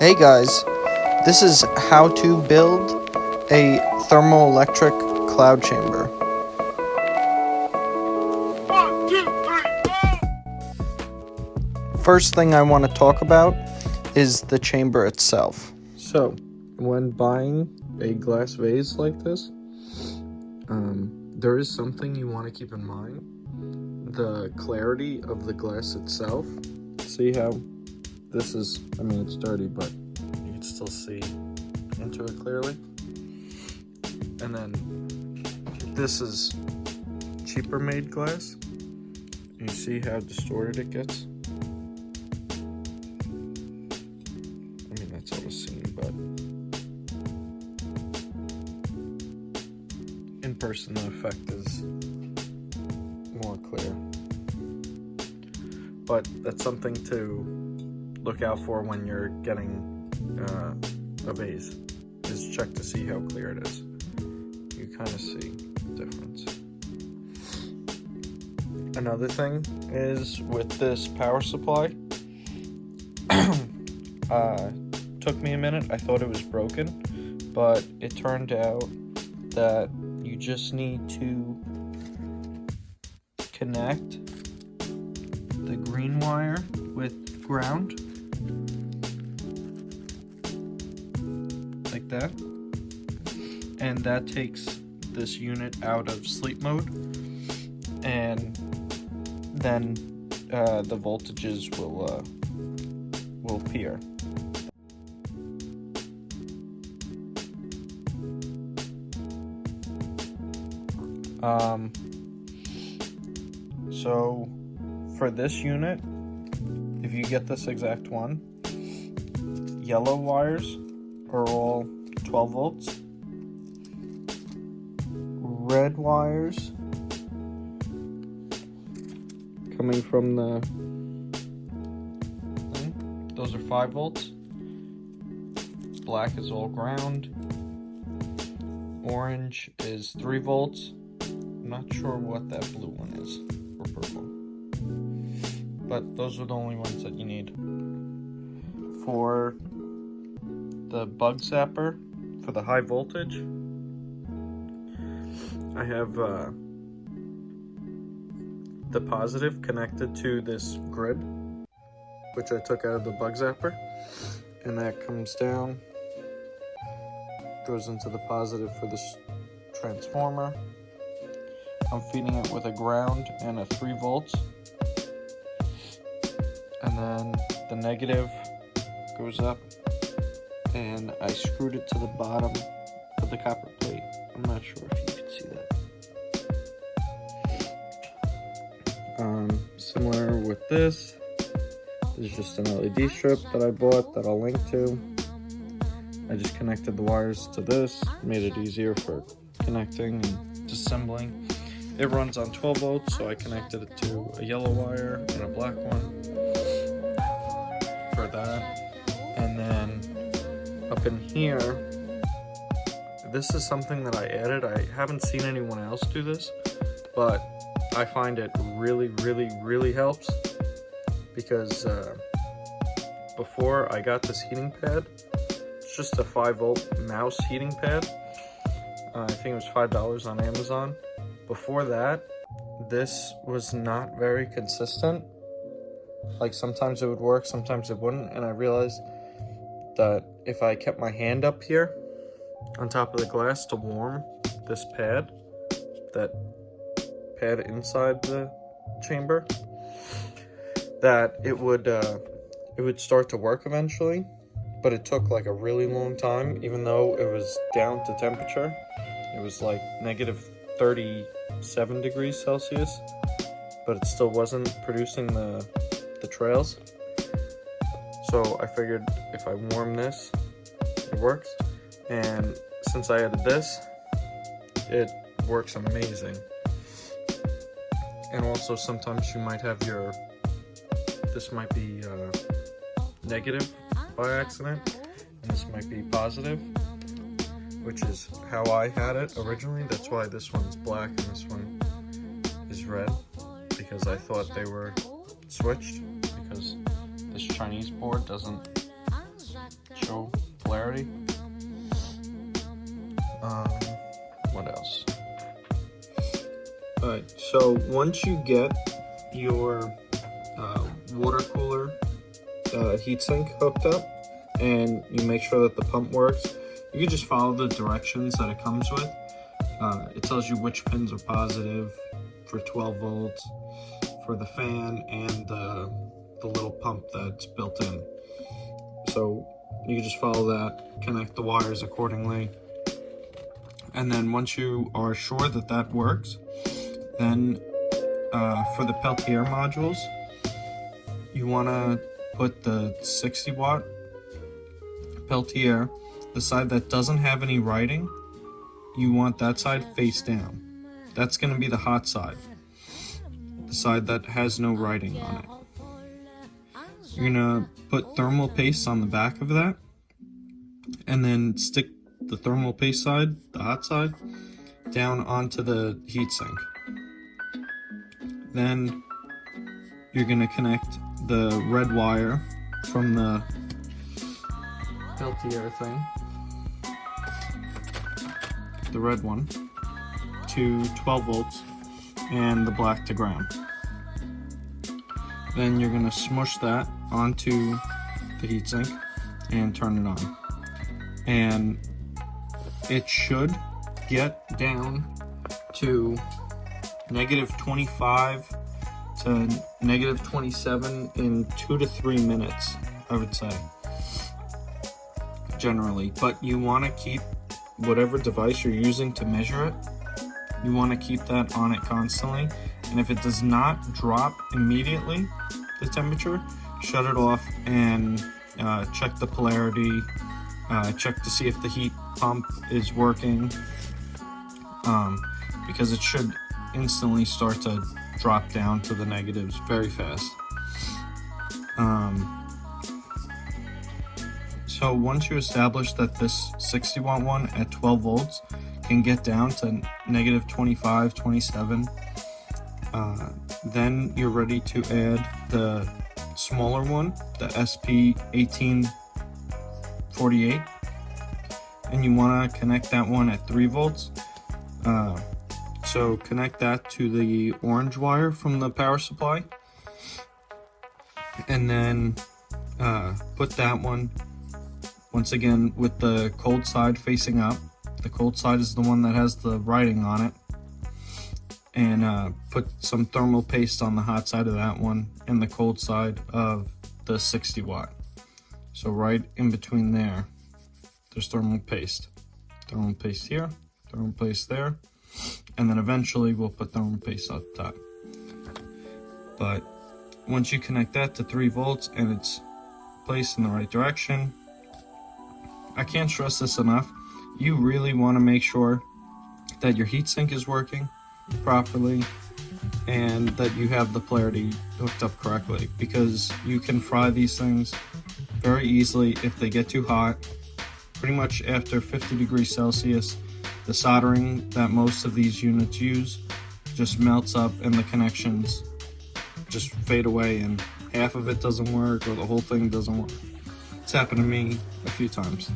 Hey guys, this is how to build a thermoelectric cloud chamber. 1, 2, 3, 4! First thing I want to talk about is the chamber itself. So, when buying a glass vase like this, there is something you want to keep in mind. The clarity of the glass itself. See how this is, it's dirty, but you can still see into it clearly. And then this is cheaper made glass. You see how distorted it gets? That's almost seen, but in person the effect is more clear. But that's something to look out for when you're getting a vase, is check to see how clear it is. You kind of see the difference. Another thing is with this power supply, took me a minute. I thought it was broken, but it turned out that you just need to connect the green wire with ground like that, and that takes this unit out of sleep mode, and then the voltages will appear. So for this unit, if you get this exact one, yellow wires are all 12 volts. Red wires coming from the thing, those are 5 volts. Black is all ground. Orange is 3 volts. I'm not sure what that blue one is, or purple. But those are the only ones that you need. For the bug zapper, for the high voltage, I have the positive connected to this grid, which I took out of the bug zapper, and that comes down, goes into the positive for this transformer. I'm feeding it with a ground and a 3 volts, and then the negative goes up, and I screwed it to the bottom of the copper plate. I'm not sure if you can see that. Similar with this, this is just an LED strip that I bought that I'll link to. I just connected the wires to this, made it easier for connecting and disassembling. It runs on 12 volts, so I connected it to a yellow wire and a black one for that. And then up in here, this is something that I added. I haven't seen anyone else do this, but I find it really helps, because before I got this heating pad, it's just a 5 volt mouse heating pad. I think it was $5 on Amazon. Before that, this was not very consistent. Like, sometimes it would work, sometimes it wouldn't, and I realized that if I kept my hand up here on top of the glass to warm this pad, that pad inside the chamber, that it would start to work eventually. But it took like a really long time, even though it was down to temperature. It was like negative 37 degrees Celsius, but it still wasn't producing the trails. So I figured if I warm this, it works. And since I added this, it works amazing. And also sometimes you might have this might be negative by accident, and this might be positive, which is how I had it originally. That's why this one's black and this one is red, because I thought they were switched, because this Chinese board doesn't show polarity. What else? Alright, so once you get your water cooler heatsink hooked up and you make sure that the pump works, you can just follow the directions that it comes with. It tells you which pins are positive for 12 volts for the fan and the little pump that's built in. So you can just follow that, connect the wires accordingly, and then once you are sure that that works, then for the Peltier modules, you want to put the 60 watt Peltier, the side that doesn't have any writing, you want that side face down. That's going to be the hot side, the side that has no writing on it. You're going to put thermal paste on the back of that, and then stick the thermal paste side, the hot side, down onto the heatsink. Then you're going to connect the red wire from the Peltier thing, the red one, to 12 volts and the black to ground. Then you're going to smush that onto the heatsink and turn it on. And it should get down to -25 to -27 in 2 to 3 minutes, I would say, generally. But you want to keep whatever device you're using to measure it, you want to keep that on it constantly. And if it does not drop immediately, the temperature, shut it off and check the polarity, check to see if the heat pump is working, because it should instantly start to drop down to the negatives very fast. So once you establish that this 60 watt one at 12 volts can get down to -25, 27, then you're ready to add the smaller one, the SP1848, and you want to connect that one at 3 volts. So connect that to the orange wire from the power supply, and then put that one once again with the cold side facing up. The cold side is the one that has the writing on it, and put some thermal paste on the hot side of that one and the cold side of the 60 watt. So right in between there, there's thermal paste here, thermal paste there, and then eventually we'll put thermal paste up top. But once you connect that to 3 volts and it's placed in the right direction, I can't stress this enough, you really want to make sure that your heatsink is working properly and that you have the polarity hooked up correctly, because you can fry these things very easily if they get too hot. Pretty much after 50 degrees Celsius, the soldering that most of these units use just melts up and the connections just fade away and half of it doesn't work or the whole thing doesn't work. It's happened to me a few times.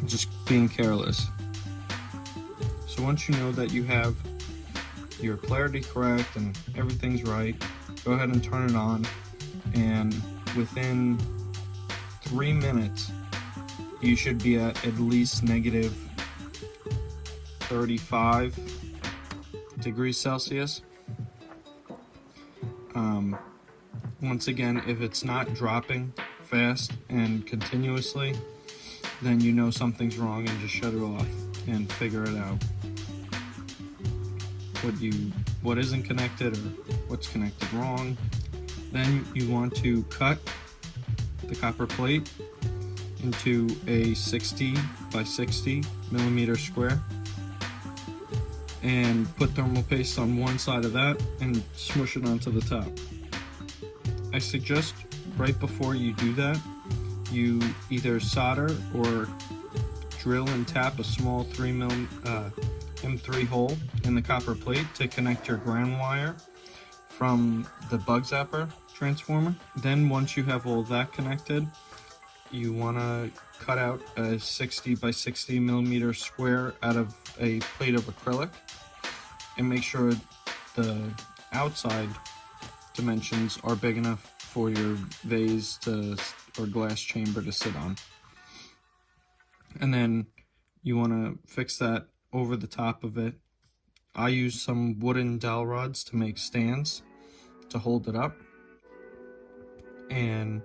Just being careless. So once you know that you have your polarity correct and everything's right, go ahead and turn it on, and within 3 minutes you should be at least -35 degrees Celsius. Once again, if it's not dropping fast and continuously, then you know something's wrong and just shut it off and figure it out. What isn't connected or what's connected wrong. Then you want to cut the copper plate into a 60 by 60 millimeter square and put thermal paste on one side of that and smush it onto the top. I suggest right before you do that, you either solder or drill and tap a small 3mm M3 hole in the copper plate to connect your ground wire from the bug zapper transformer. Then once you have all that connected, you want to cut out a 60 by 60 millimeter square out of a plate of acrylic and make sure the outside dimensions are big enough for your vase or glass chamber to sit on. And then you want to fix that over the top of it. I use some wooden dowel rods to make stands to hold it up, and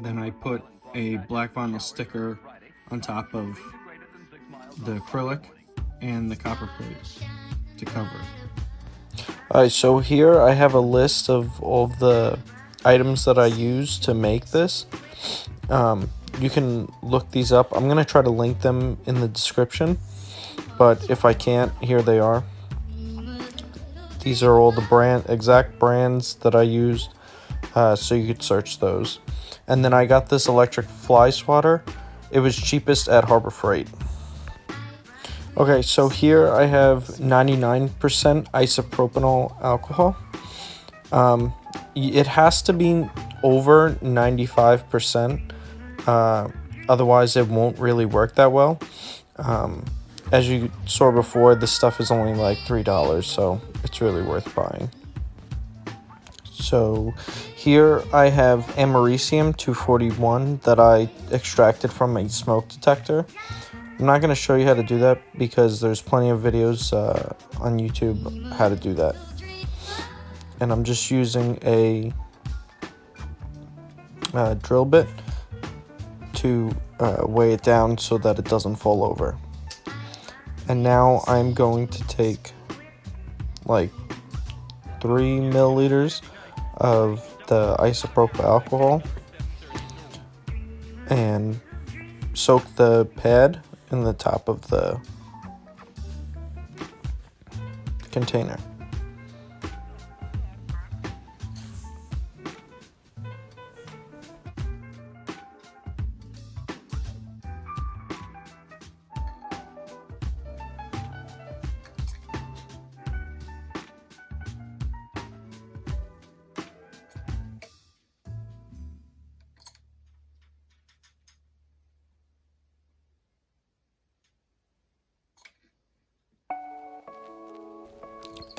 then I put a black vinyl sticker on top of the acrylic and the copper plate to cover it. Alright, so here I have a list of all the items that I use to make this. You can look these up. I'm going to try to link them in the description, but if I can't, here they are. These are all the exact brands that I used, so you could search those. And then I got this electric fly swatter. It was cheapest at Harbor Freight. Okay, so here I have 99% isopropanol alcohol. It has to be over 95%, otherwise it won't really work that well. As you saw before, this stuff is only like $3, so it's really worth buying. So here I have Americium 241 that I extracted from a smoke detector. I'm not going to show you how to do that because there's plenty of videos on YouTube how to do that. And I'm just using a drill bit to weigh it down so that it doesn't fall over. And now I'm going to take like 3 milliliters of the isopropyl alcohol and soak the pad in the top of the container.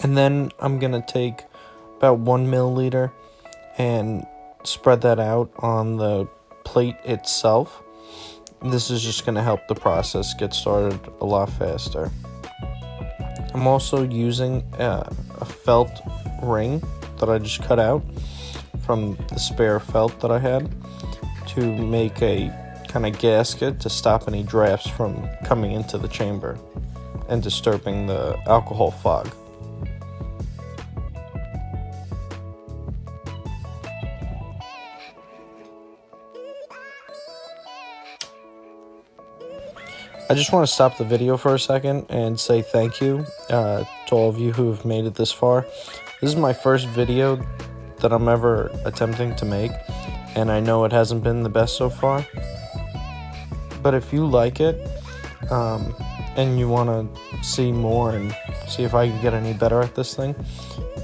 And then I'm going to take about 1 milliliter and spread that out on the plate itself. This is just going to help the process get started a lot faster. I'm also using a felt ring that I just cut out from the spare felt that I had to make a kind of gasket to stop any drafts from coming into the chamber and disturbing the alcohol fog. I just want to stop the video for a second and say thank you to all of you who have made it this far. This is my first video that I'm ever attempting to make, and I know it hasn't been the best so far. But if you like it, and you want to see more and see if I can get any better at this thing,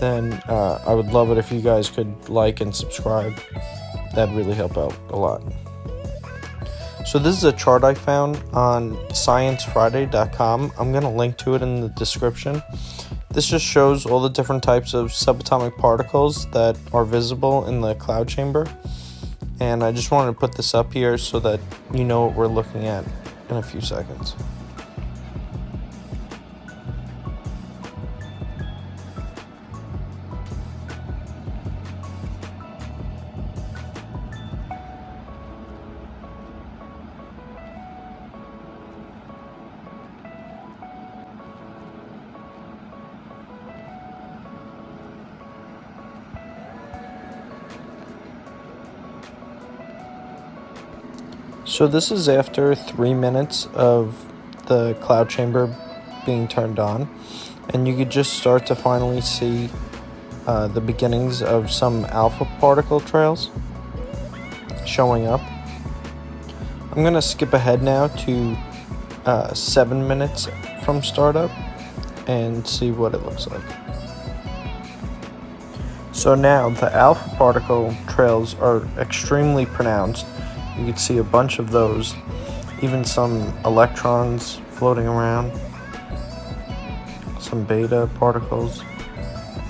then I would love it if you guys could like and subscribe. That'd really help out a lot. So this is a chart I found on sciencefriday.com. I'm going to link to it in the description. This just shows all the different types of subatomic particles that are visible in the cloud chamber. And I just wanted to put this up here so that you know what we're looking at in a few seconds. So this is after 3 minutes of the cloud chamber being turned on, and you could just start to finally see the beginnings of some alpha particle trails showing up. I'm going to skip ahead now to 7 minutes from startup and see what it looks like. So now the alpha particle trails are extremely pronounced, You can see a bunch of those, even some electrons floating around, some beta particles,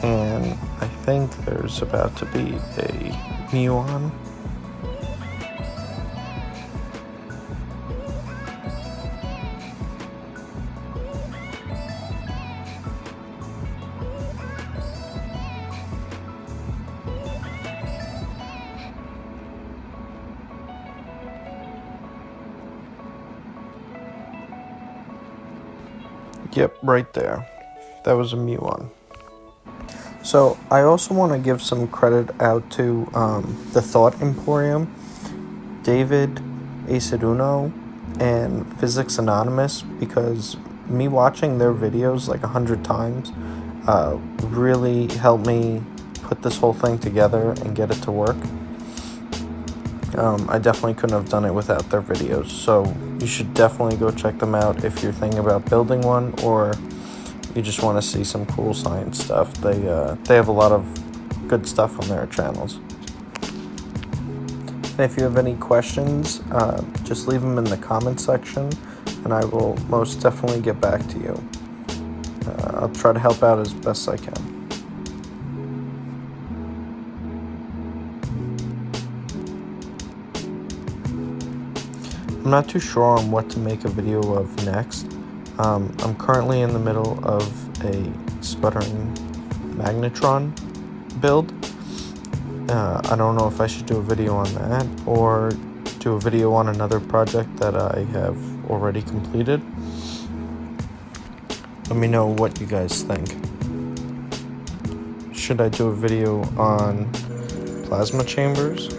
and I think there's about to be a muon. Yep, right there. That was a muon. So I also want to give some credit out to the Thought Emporium, David Aceduno, and Physics Anonymous, because me watching their videos like 100 times really helped me put this whole thing together and get it to work. I definitely couldn't have done it without their videos, so you should definitely go check them out if you're thinking about building one, or you just want to see some cool science stuff. They have a lot of good stuff on their channels. And if you have any questions, just leave them in the comment section, and I will most definitely get back to you. I'll try to help out as best I can. I'm not too sure on what to make a video of next. I'm currently in the middle of a sputtering magnetron build. I don't know if I should do a video on that or do a video on another project that I have already completed. Let me know what you guys think. Should I do a video on plasma chambers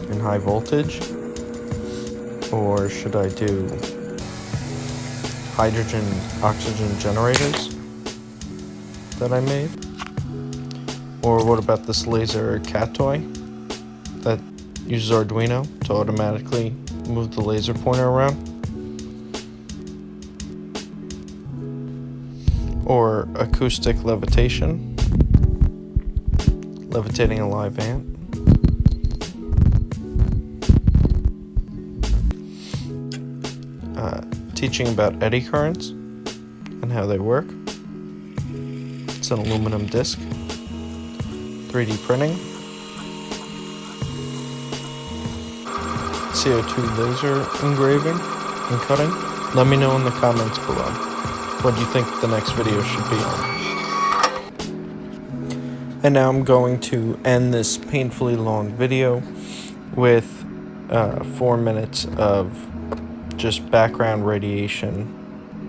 in high voltage? Or should I do hydrogen oxygen generators that I made? Or what about this laser cat toy that uses Arduino to automatically move the laser pointer around? Or acoustic levitation, levitating a live ant? Teaching about eddy currents and how they work. It's an aluminum disc. 3D printing. CO2 laser engraving and cutting. Let me know in the comments below. What do you think the next video should be on? And now I'm going to end this painfully long video with 4 minutes of just background radiation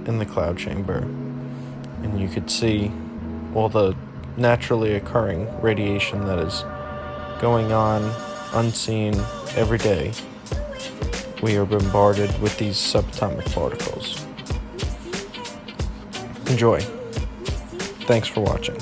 in the cloud chamber, and you could see all the naturally occurring radiation that is going on unseen every day. We are bombarded with these subatomic particles. Enjoy. Thanks for watching.